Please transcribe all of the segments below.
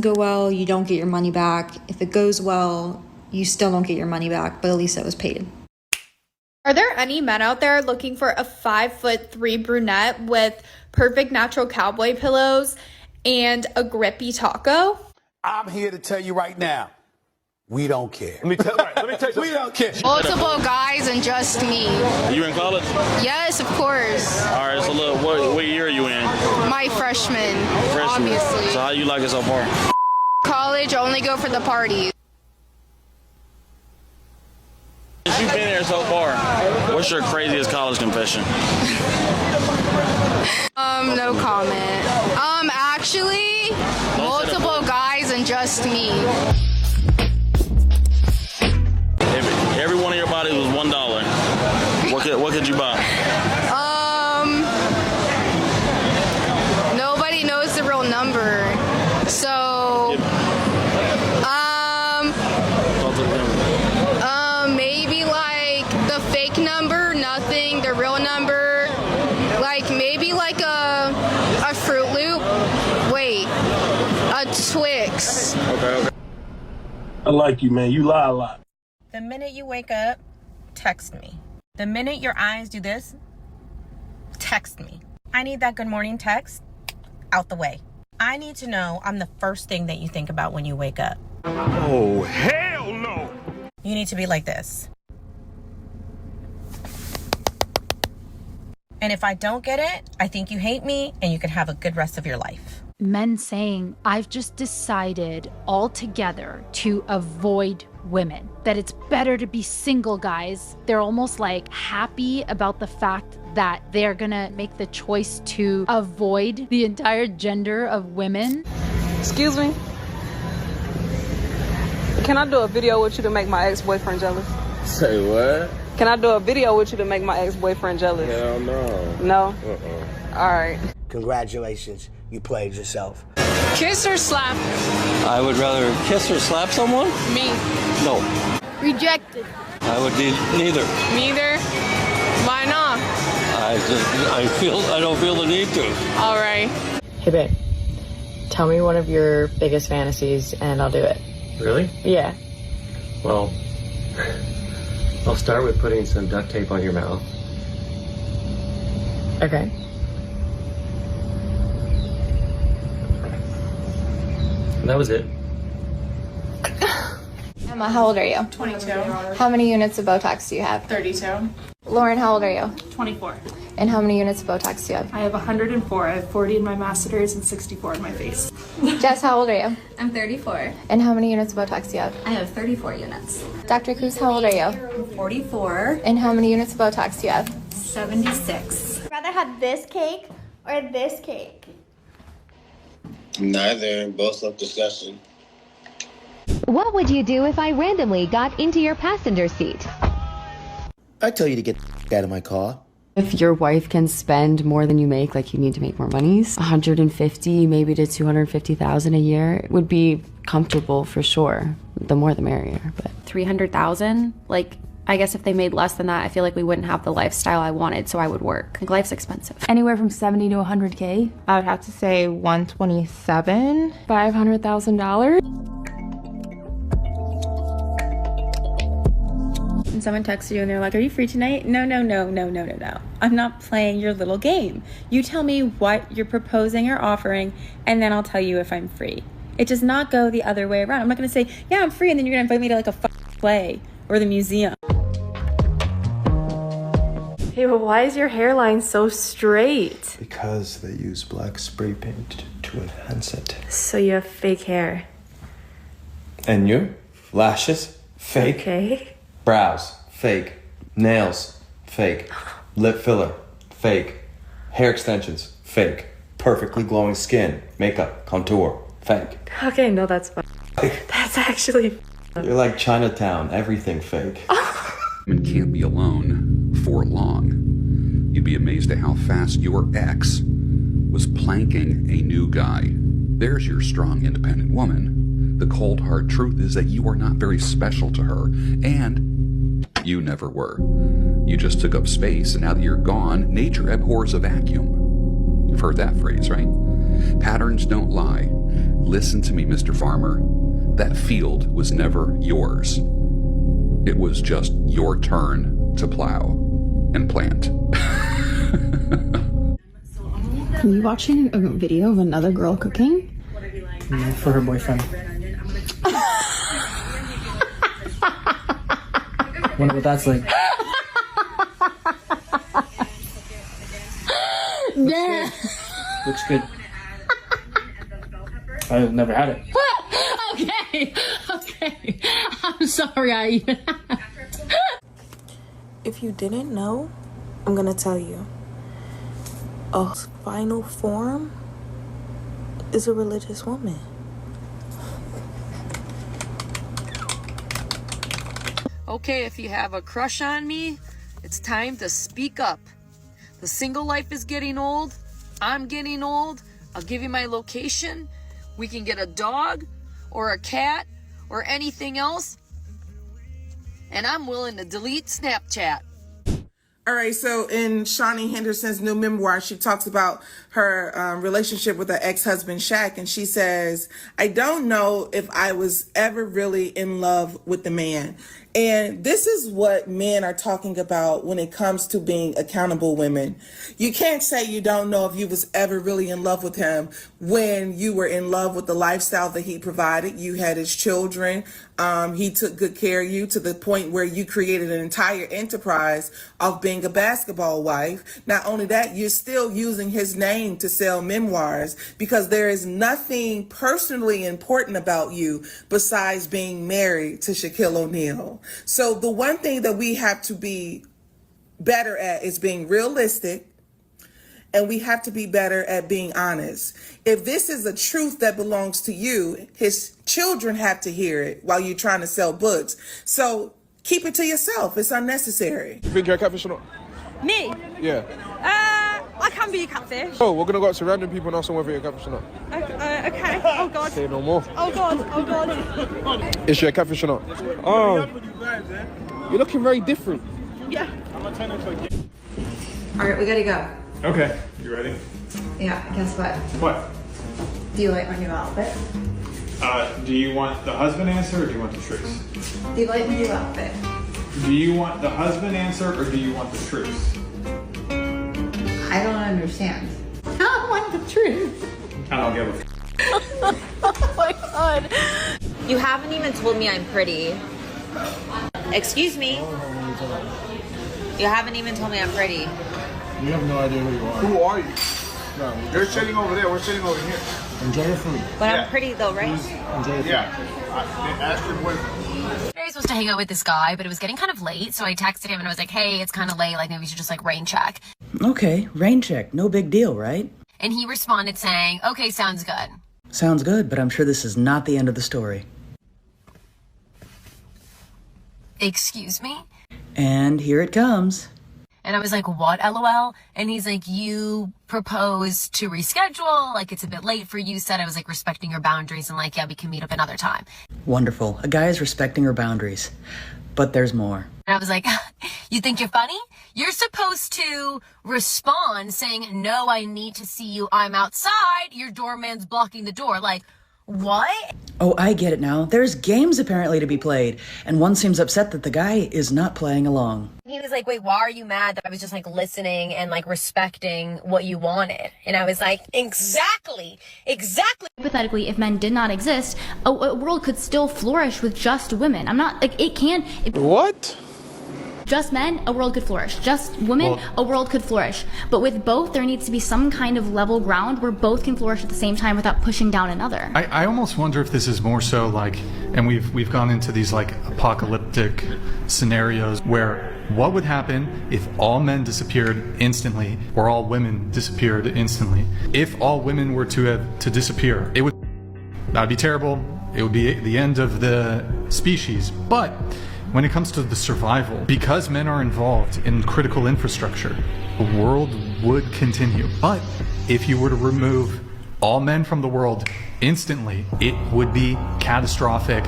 Go well, you don't get your money back. If it goes well, you still don't get your money back, but at least it was paid. Are there any men out there looking for a 5'3" brunette with perfect natural cowboy pillows and a grippy taco? I'm here to tell you right now, we don't care. Let me tell you. We don't care. Multiple guys and just me. You in college? Yes, of course. All right, so look, what year are you in? My freshman, obviously. So how you like it so far? College, only go for the party. Since you've been here so far, what's your craziest college confession? No comment. Actually, multiple guys and just me. If every one of your bodies was $1, what could you buy? Nobody knows the real number. So, maybe like the fake number, nothing, the real number, like maybe like a Fruit Loop, wait, a Twix. Okay. I like you, man. You lie a lot. The minute you wake up, text me. The minute your eyes do this, text me. I need that good morning text out the way. I need to know I'm the first thing that you think about when you wake up. Oh, hell no! You need to be like this. And if I don't get it, I think you hate me and you can have a good rest of your life. Men saying, I've just decided altogether to avoid women, that it's better to be single, guys. They're almost like happy about the fact that they're gonna make the choice to avoid the entire gender of women. Excuse me. Can I do a video with you to make my ex-boyfriend jealous? Say what? Can I do a video with you to make my ex-boyfriend jealous? Hell no. No? All right. Congratulations, you played yourself. Kiss or slap? I would rather kiss or slap someone? Me. No. Rejected. I would neither. Neither? Why not? I don't feel the need to. All right. Hey babe, tell me one of your biggest fantasies and I'll do it. Really? Yeah. Well, I'll start with putting some duct tape on your mouth. Okay. And that was it. Emma, how old are you? 22. How many units of Botox do you have? 32. Lauren, how old are you? 24. And how many units of Botox do you have? I have 104. I have 40 in my masseters and 64 in my face. Jess, how old are you? I'm 34. And how many units of Botox do you have? I have 34 units. Dr. Cruz, how old are you? I'm 44. And how many units of Botox do you have? 76. I'd rather have this cake or this cake. Neither. Both up discussion. What would you do if I randomly got into your passenger seat? I tell you to get out of my car. If your wife can spend more than you make, like you need to make more monies, 150 maybe to 250,000 a year would be comfortable for sure. The more the merrier. But 300,000, like I guess if they made less than that, I feel like we wouldn't have the lifestyle I wanted, so I would work. Like life's expensive. Anywhere from 70 to 100K. I would have to say 127. $500,000. And someone texts you and they're like, are you free tonight? No. I'm not playing your little game. You tell me what you're proposing or offering, and then I'll tell you if I'm free. It does not go the other way around. I'm not gonna say, yeah, I'm free, and then you're gonna invite me to like a play or the museum. Hey, but why is your hairline so straight? Because they use black spray paint to enhance it. So you have fake hair. And you? Lashes? Fake. Okay. Brows? Fake. Nails? Fake. Lip filler? Fake. Hair extensions? Fake. Perfectly glowing skin? Makeup? Contour? Fake. Okay, no, that's fine. That's actually You're like Chinatown. Everything fake. And can't be alone for long. You'd be amazed at how fast your ex was planking a new guy. There's your strong, independent woman. The cold, hard truth is that you are not very special to her, and you never were. You just took up space, and now that you're gone, nature abhors a vacuum. You've heard that phrase, right? Patterns don't lie. Listen to me, Mr. Farmer. That field was never yours. It was just your turn to plow and plant. Are you watching a video of another girl cooking? No, for her boyfriend. Wonder what that's like. Yeah. Looks good. I've never had it. Okay. I'm sorry I even If you didn't know, I'm gonna tell you. A final form is a religious woman. Okay, if you have a crush on me, it's time to speak up. The single life is getting old. I'm getting old. I'll give you my location. We can get a dog or a cat or anything else. And I'm willing to delete Snapchat. All right, so in Shawnee Henderson's new memoir, she talks about her relationship with her ex-husband, Shaq, and she says, I don't know if I was ever really in love with the man. And this is what men are talking about when it comes to being accountable women. You can't say you don't know if you was ever really in love with him when you were in love with the lifestyle that he provided. You had his children. He took good care of you to the point where you created an entire enterprise of being a basketball wife. Not only that, you're still using his name to sell memoirs because there is nothing personally important about you besides being married to Shaquille O'Neal. So the one thing that we have to be better at is being realistic, and we have to be better at being honest. If this is a truth that belongs to you, his children have to hear it while you're trying to sell books. So keep it to yourself. It's unnecessary. You think you're a catfish or not? Me? Yeah. I can be a catfish. Oh, we're gonna go up to random people and ask them whether you're a catfish or not. Okay. Oh God. Say no more. Oh God. Oh God. Is she a catfish or not? Oh. You're looking very different. Yeah. All right, we gotta go. Okay, you ready? Yeah, guess what? What? Do you like my new outfit? Do you want the husband answer or do you want the truth? Do you like my new outfit? Do you want the husband answer or do you want the truth? I don't understand. I want the truth. I don't give a Oh my God. You haven't even told me I'm pretty. Excuse me. You haven't even told me I'm pretty. We have no idea who you are. Who are you? No, they're sitting over there. We're sitting over here. Enjoy your food. But I'm pretty though, right? Enjoy your food. Yeah. Ask your boyfriend. I was supposed to hang out with this guy, but it was getting kind of late, so I texted him and I was like, hey, it's kind of late, like maybe we should just like rain check. Okay, rain check. No big deal, right? And he responded saying, okay, sounds good. Sounds good, but I'm sure this is not the end of the story. Excuse me? And here it comes. And I was like, what, LOL? And he's like, you proposed to reschedule, like it's a bit late for you, said I was like respecting your boundaries and like, yeah, we can meet up another time. Wonderful. A guy is respecting her boundaries. But there's more. And I was like, you think you're funny? You're supposed to respond saying, no, I need to see you. I'm outside. Your doorman's blocking the door. Like, what? Oh, I get it now. There's games apparently to be played, and one seems upset that the guy is not playing along. He was like, wait, why are you mad that I was just like listening and like respecting what you wanted? And I was like, exactly. Hypothetically, if men did not exist, a world could still flourish with just women. I'm not, like, it can. What? Just men, a world could flourish. Just women, a world could flourish. But with both, there needs to be some kind of level ground where both can flourish at the same time without pushing down another. I almost wonder if this is more so like, and we've gone into these like apocalyptic scenarios where what would happen if all men disappeared instantly or all women disappeared instantly? If all women were to disappear, that'd be terrible. It would be the end of the species. But when it comes to the survival, because men are involved in critical infrastructure, the world would continue. But if you were to remove all men from the world instantly, it would be catastrophic.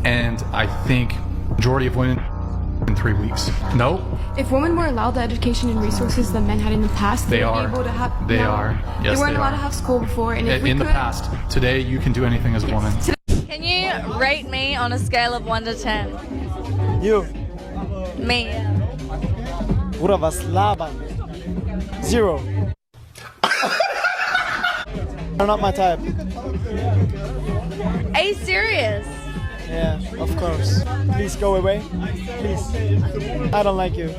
And I think majority of women in 3 weeks. Nope. If women were allowed the education and resources that men had in the past, They would are. be able to have. They no, are. Yes, they weren't they allowed are. to have school before, and if we In the could, past. Today, you can do anything as a woman. Can you rate me on a scale of 1 to 10? You. Me. Bruder, was labern? 0. You're not my type. Are you serious? Yeah, of course. Please go away. Please. I don't like you.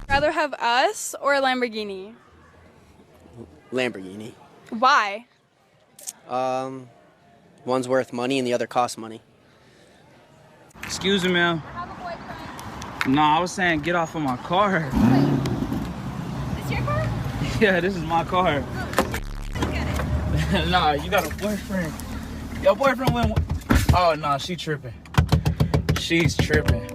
Rather have us or a Lamborghini? Lamborghini. Why? One's worth money and the other costs money. Excuse me, ma'am. No, I was saying get off of my car. Is your car? Yeah, this is my car. Nah, you got a boyfriend. Your boyfriend went. Oh, nah, she tripping. She's tripping.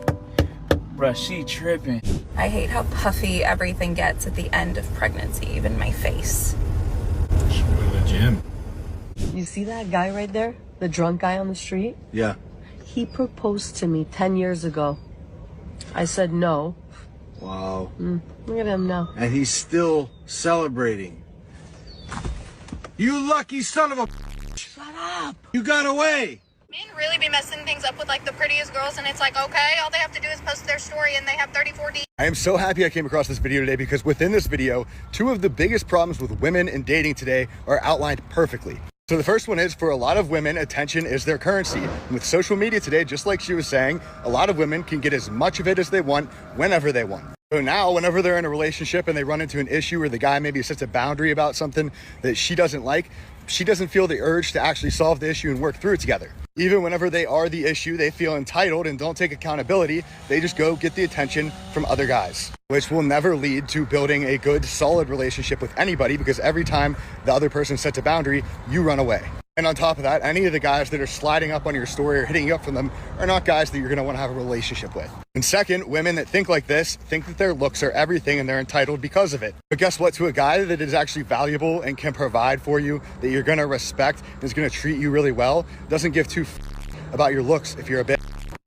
Bruh, she tripping. I hate how puffy everything gets at the end of pregnancy, even my face. Should go to the gym. You see that guy right there? The drunk guy on the street? Yeah. He proposed to me 10 years ago. I said no. Wow. Look at him now. And he's still celebrating. You lucky son of a... Shut up! You got away! Men really be messing things up with like the prettiest girls, and it's like, okay, all they have to do is post their story and they have 34 D. I am so happy I came across this video today because within this video, 2 of the biggest problems with women in dating today are outlined perfectly. So the first one is, for a lot of women, attention is their currency. And with social media today, just like she was saying, a lot of women can get as much of it as they want, whenever they want. So now, whenever they're in a relationship and they run into an issue where the guy maybe sets a boundary about something that she doesn't like, she doesn't feel the urge to actually solve the issue and work through it together. Even whenever they are the issue, they feel entitled and don't take accountability. They just go get the attention from other guys, which will never lead to building a good, solid relationship with anybody, because every time the other person sets a boundary, you run away. And on top of that, any of the guys that are sliding up on your story or hitting you up from them are not guys that you're going to want to have a relationship with. And second, women that think like this think that their looks are everything and they're entitled because of it. But guess what? To a guy that is actually valuable and can provide for you, that you're going to respect and is going to treat you really well, doesn't give two about your looks if you're a bitch.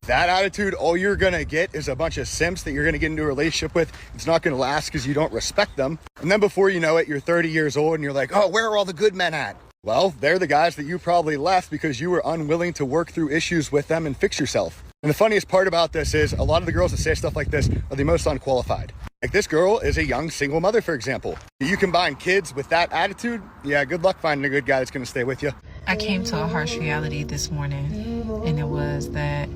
That attitude, all you're gonna get is a bunch of simps that you're gonna get into a relationship with. It's not gonna last because you don't respect them. And then before you know it, you're 30 years old and you're like, oh, where are all the good men at? Well, they're the guys that you probably left because you were unwilling to work through issues with them and fix yourself. And the funniest part about this is a lot of the girls that say stuff like this are the most unqualified. Like, this girl is a young single mother, for example. You combine kids with that attitude, yeah, good luck finding a good guy that's gonna stay with you. I came to a harsh reality this morning, and it was that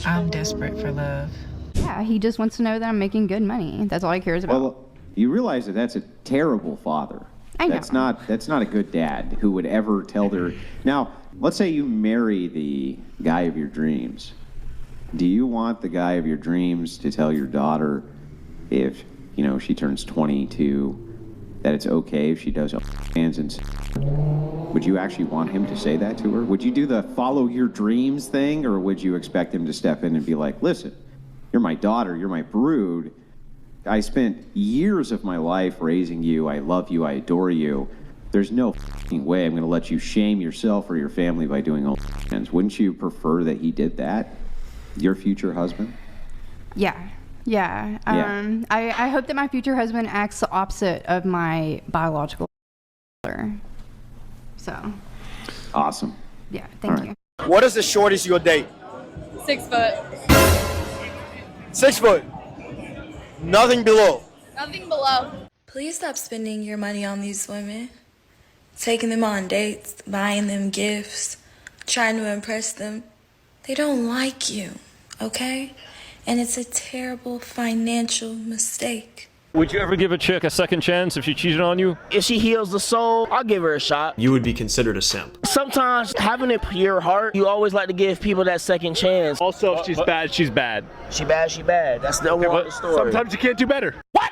I'm desperate for love. Yeah, he just wants to know that I'm making good money. That's all he cares about. Well, you realize that that's a terrible father. I know. That's not a good dad who would ever tell their... Now, let's say you marry the guy of your dreams. Do you want the guy of your dreams to tell your daughter if, you know, she turns 22, that it's okay if she does hands and... Would you actually want him to say that to her? Would you do the follow your dreams thing, or would you expect him to step in and be like, listen, you're my daughter, you're my brood. I spent years of my life raising you. I love you. I adore you. There's no way I'm going to let you shame yourself or your family by doing hands. Wouldn't you prefer that he did that? Your future husband? Yeah. I hope that my future husband acts the opposite of my biological father. So. Awesome. Yeah, thank you. What is the shortest you'll date? 6 foot. 6 foot. Nothing below. Nothing below. Please stop spending your money on these women. Taking them on dates, buying them gifts, trying to impress them. They don't like you, okay? And it's a terrible financial mistake. Would you ever give a chick a second chance if she cheated on you? If she heals the soul, I'll give her a shot. You would be considered a simp. Sometimes having a pure heart, you always like to give people that second chance. Also, if she's bad, she's bad. She bad, she bad. That's the one of the story. Sometimes you can't do better. What?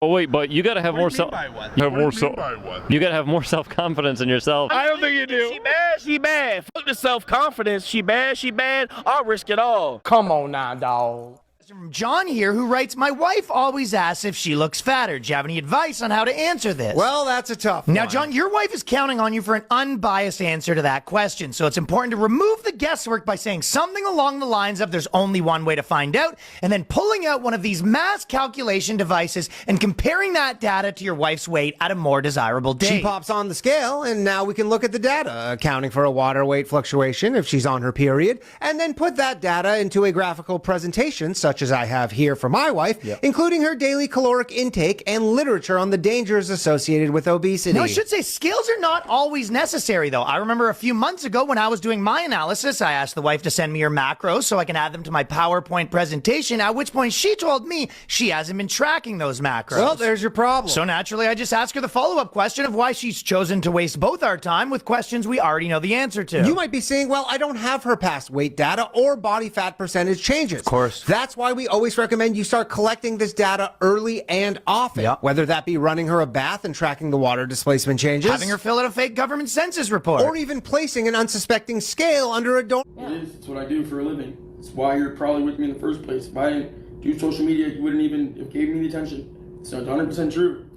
Oh wait, but you gotta have more self. You gotta have more self-confidence in yourself. I don't think you do. She bad, she bad. Fuck the self-confidence. She bad, she bad. I'll risk it all. Come on now, dog. From John here, who writes, my wife always asks if she looks fatter. Do you have any advice on how to answer this? Well, that's a tough one. Now, John, your wife is counting on you for an unbiased answer to that question, so it's important to remove the guesswork by saying something along the lines of there's only one way to find out, and then pulling out one of these mass calculation devices and comparing that data to your wife's weight at a more desirable date. She pops on the scale, and now we can look at the data, accounting for a water weight fluctuation if she's on her period, and then put that data into a graphical presentation, such as I have here for my wife, including her daily caloric intake and literature on the dangers associated with obesity. No, I should say scales are not always necessary, though. I remember a few months ago when I was doing my analysis, I asked the wife to send me her macros so I can add them to my PowerPoint presentation, at which point she told me she hasn't been tracking those macros. Well, there's your problem. So naturally, I just asked her the follow-up question of why she's chosen to waste both our time with questions we already know the answer to. You might be saying, well, I don't have her past weight data or body fat percentage changes. Of course. That's why we always recommend you start collecting this data early and often. Whether that be running her a bath and tracking the water displacement changes. Having her fill out a fake government census report. Or even placing an unsuspecting scale under a door. It is. It's what I do for a living. It's why you're probably with me in the first place. If I didn't do social media, you wouldn't even have gave me the attention. It's 100% true.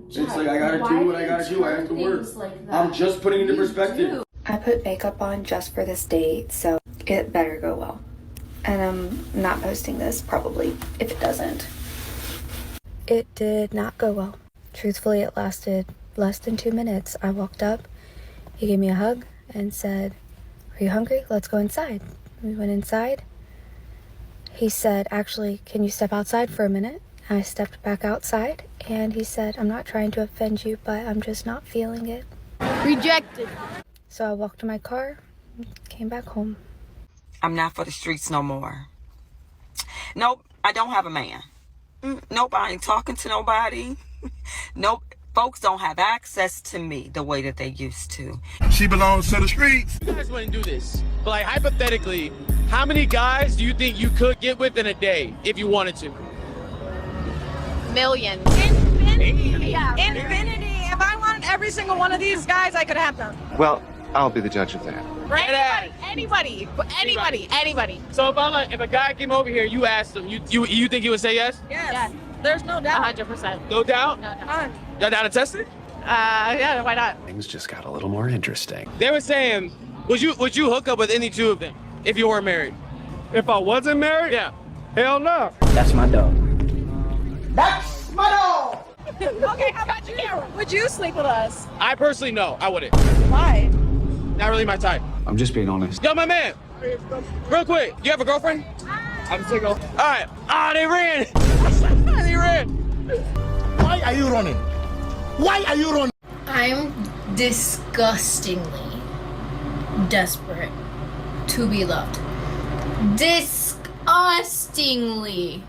It's like I gotta do what I gotta do. I have to work. I'm just putting it into perspective. I put makeup on just for this date, so it better go well. And I'm not posting this, probably, if it doesn't. It did not go well. Truthfully, it lasted less than 2 minutes. I walked up, he gave me a hug and said, "Are you hungry? Let's go inside." We went inside. He said, "Actually, can you step outside for a minute?" I stepped back outside, and he said, "I'm not trying to offend you, but I'm just not feeling it." Rejected. So I walked to my car, came back home. I'm not for the streets no more. Nope, I don't have a man. Nope, I ain't talking to nobody. Nope, folks don't have access to me the way that they used to. She belongs to the streets. You guys wouldn't do this, but like hypothetically, how many guys do you think you could get with in a day if you wanted to? Millions. Infinity. Yeah. Infinity. If I wanted every single one of these guys, I could have them. Well, I'll be the judge of that. Right? Anybody. So if a guy came over here, you asked him, you think he would say yes? Yes. There's no doubt. 100%. No doubt? No doubt. Y'all down to test it? Yeah, why not? Things just got a little more interesting. They were saying, would you hook up with any two of them if you weren't married? If I wasn't married? Yeah. Hell no. That's my dog. That's my dog. Okay, how about you? Would you sleep with us? I personally no, I wouldn't. Why? Not really my type. I'm just being honest. Yo, my man. Real quick, you have a girlfriend? I'm single. All right. Ah, they ran. They ran. Why are you running? Why are you running? I'm disgustingly desperate to be loved. Disgustingly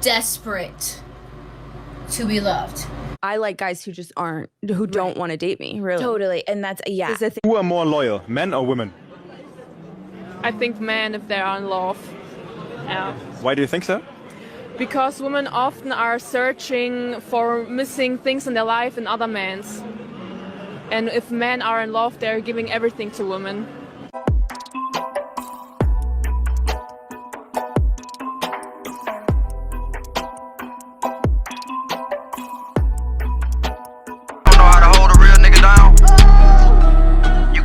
desperate to be loved. I like guys who just aren't, who don't want to date me, really. Totally, and that's, yeah. Who are more loyal, men or women? I think men if they are in love. Yeah. Why do you think so? Because women often are searching for missing things in their life in other men's. And if men are in love, they're giving everything to women.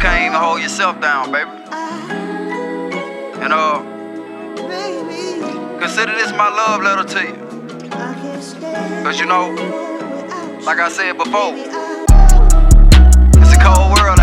Can't even hold yourself down, baby. And consider this my love letter to you. Cause you know, like I said before, it's a cold world